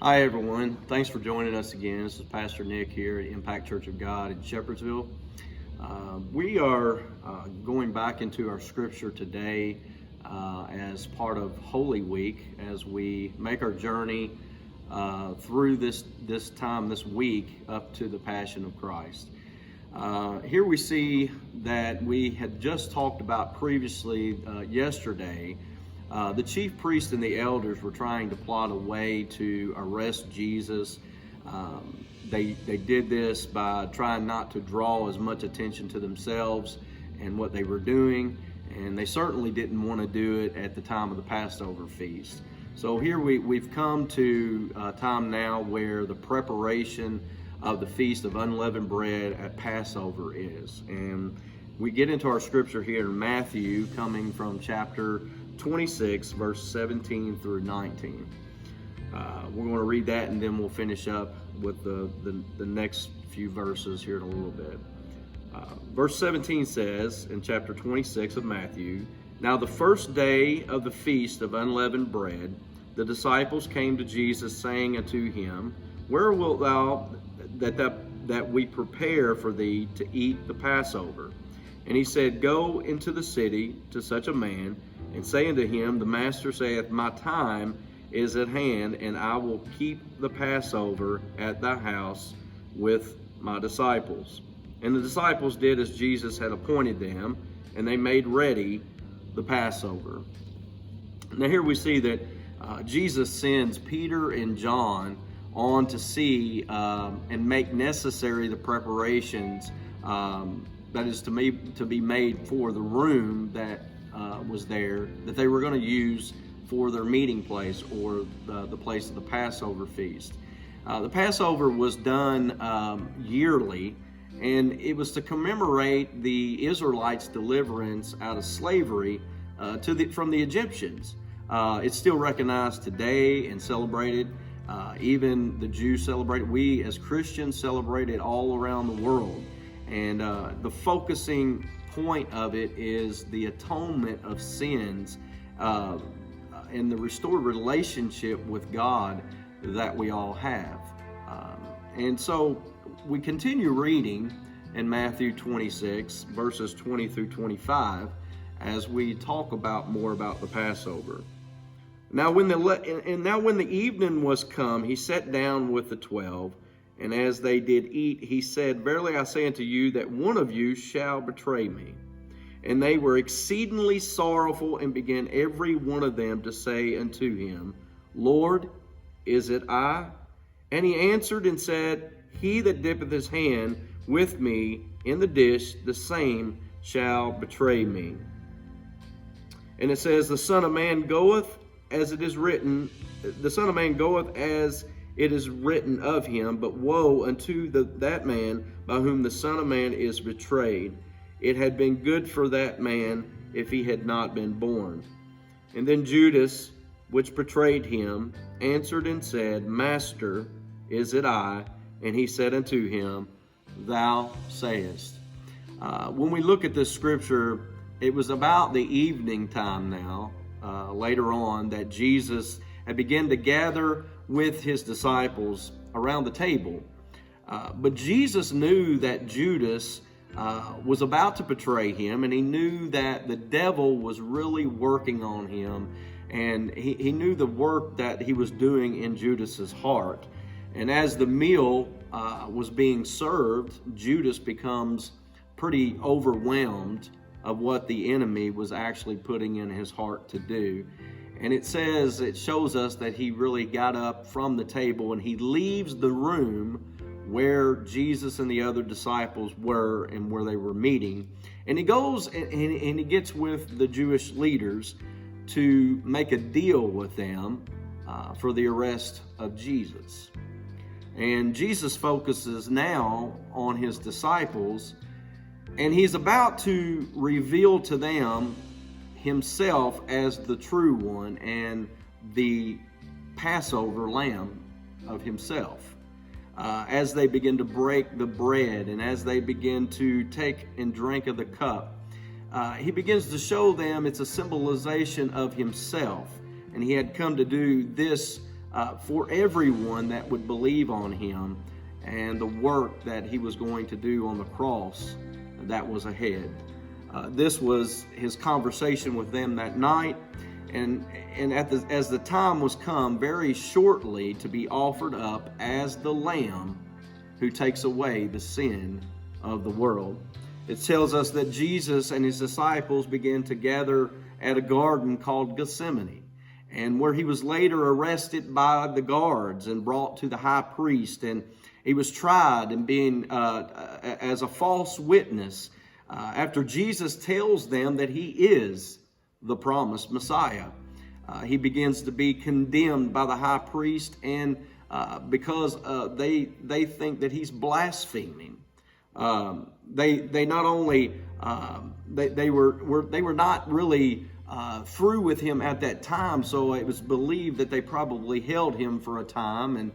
Hi, everyone. Thanks for joining us again. This is Pastor Nick here at Impact Church of God in Shepherdsville. We are going back into our scripture today as part of Holy Week as we make our journey through this week up to the Passion of Christ. Here we see that we had just talked about previously yesterday. The chief priests and the elders were trying to plot a way to arrest Jesus. They did this by trying not to draw as much attention to themselves and what they were doing, and they certainly didn't want to do it at the time of the Passover feast. So here we've come to a time now where the preparation of the Feast of Unleavened Bread at Passover is. And we get into our scripture here in Matthew, coming from chapter 26, verse 17 through 19. We're going to read that and then we'll finish up with the next few verses here in a little bit. Verse 17 says in chapter 26 of Matthew, "Now the first day of the Feast of Unleavened Bread, the disciples came to Jesus, saying unto him, Where wilt thou that we prepare for thee to eat the Passover? And he said, Go into the city to such a man, and say unto him, The Master saith, My time is at hand, and I will keep the Passover at thy house with my disciples. And the disciples did as Jesus had appointed them, and they made ready the Passover." Now here we see that Jesus sends Peter and John on to see and make necessary the preparations that is to be made for the room that was there that they were going to use for their meeting place, or the place of the Passover feast. The Passover was done yearly, and it was to commemorate the Israelites' deliverance out of slavery from the Egyptians. It's still recognized today and celebrated. Even the Jews celebrate it. We as Christians celebrate it all around the world. And the focusing point of it is the atonement of sins and the restored relationship with God that we all have. And so we continue reading in Matthew 26, verses 20 through 25, as we talk more about the Passover. Now when the evening was come, he sat down with the 12, and as they did eat, he said, Verily I say unto you, that one of you shall betray me. And they were exceedingly sorrowful, and began every one of them to say unto him, Lord, is it I? And he answered and said, He that dippeth his hand with me in the dish, the same shall betray me. And it says, the Son of Man goeth as it is written of him, but woe unto that man by whom the Son of Man is betrayed. It had been good for that man if he had not been born. And then Judas, which betrayed him, answered and said, Master, is it I? And he said unto him, Thou sayest. When we look at this scripture, it was about the evening time now, later on, that Jesus had begun to gather with his disciples around the table. But Jesus knew that Judas was about to betray him, and he knew that the devil was really working on him, and he knew the work that he was doing in Judas's heart. And as the meal was being served, Judas becomes pretty overwhelmed of what the enemy was actually putting in his heart to do. And it shows us that he really got up from the table and he leaves the room where Jesus and the other disciples were and where they were meeting. And he goes and he gets with the Jewish leaders to make a deal with them for the arrest of Jesus. And Jesus focuses now on his disciples, and he's about to reveal to them himself as the true one and the Passover lamb of himself. As they begin to break the bread and as they begin to take and drink of the cup, he begins to show them it's a symbolization of himself. And he had come to do this for everyone that would believe on him and the work that he was going to do on the cross that was ahead. This was his conversation with them that night, and as the time was come very shortly to be offered up as the Lamb who takes away the sin of the world. It tells us that Jesus and his disciples began to gather at a garden called Gethsemane, and where he was later arrested by the guards and brought to the high priest, and he was tried and being as a false witness after Jesus tells them that he is the promised Messiah. He begins to be condemned by the high priest, and because they think that he's blaspheming. They not only they were not really through with him at that time, so it was believed that they probably held him for a time, and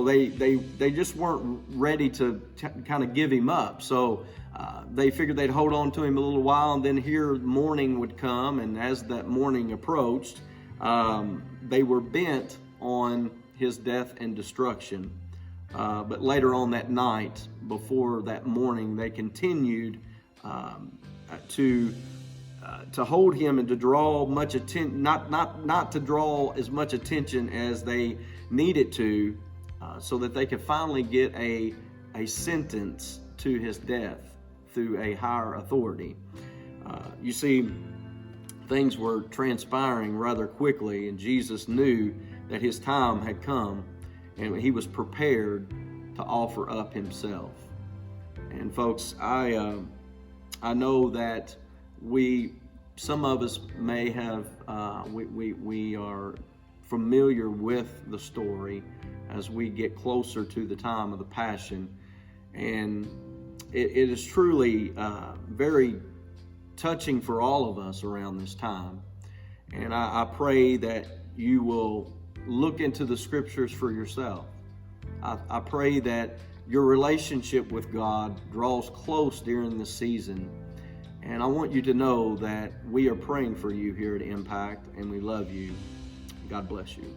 they just weren't ready to kind of give him up. So they figured they'd hold on to him a little while, and then here morning would come, and as that morning approached, they were bent on his death and destruction. But later on that night, before that morning, they continued to hold him and to draw much attention, not to draw as much attention as they needed to, so that they could finally get a sentence to his death through a higher authority. You see, things were transpiring rather quickly, and Jesus knew that his time had come, and he was prepared to offer up himself. And folks, I know that some of us may have, we are familiar with the story as we get closer to the time of the Passion, and it is truly very touching for all of us around this time. And I pray that you will look into the scriptures for yourself. I pray that your relationship with God draws close during this season. And I want you to know that we are praying for you here at Impact, and we love you. God bless you.